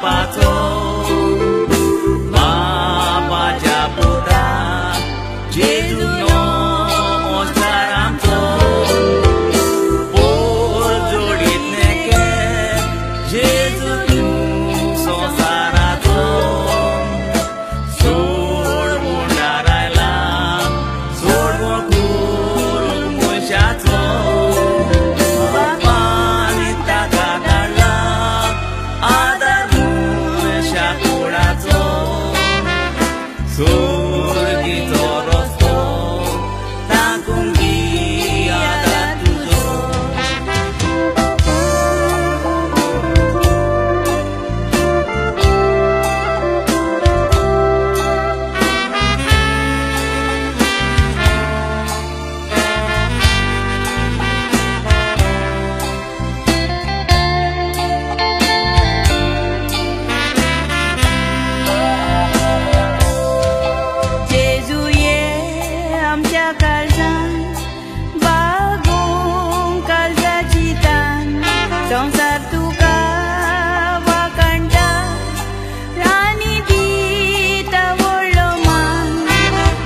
bapaco bapaja putra Jesu no mostaramco pol jodit neke Jesu sosaraco sod mundarayla sod mokur mushaco Surgito rosto takung ada tujo Kalzan bagong kalzacitan Sangsar tuka wakanda Rani dita woloman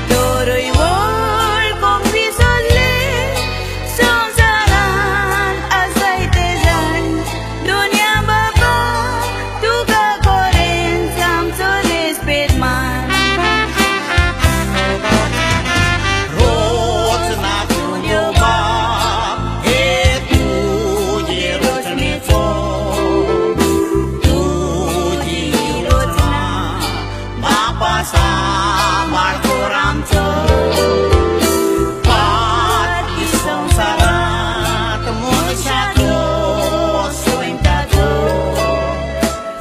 Toroy wol kong bisolle Sangsaran asay tezan Dunia baba tuka koren Samsoles pedman Samar koramco pat isong sarat musyako suintado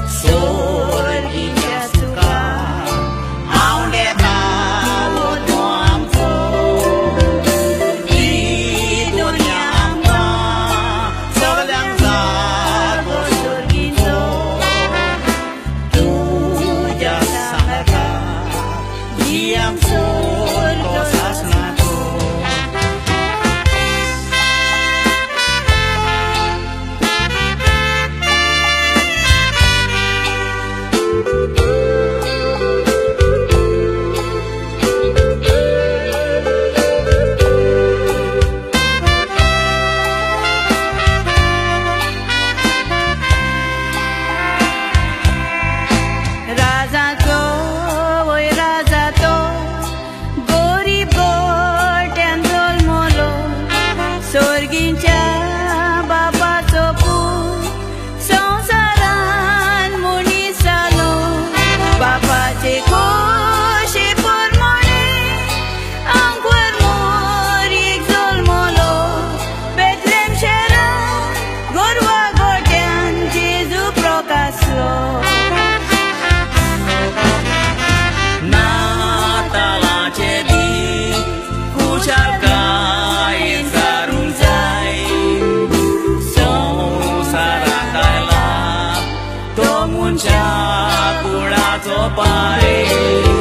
surgi suka aunde tawot mo amco di dunia amka solang zarbo surgito tu jasa yang surga sasnaku Raza to oi raza to Sorgincha bapaco pun Sangsaran munisalo Bapace koshe pormone Angkwer morik zolmolo Betlem shera gorwa gordian Jesu prokaso Natalace di kucharka Muncha pura topai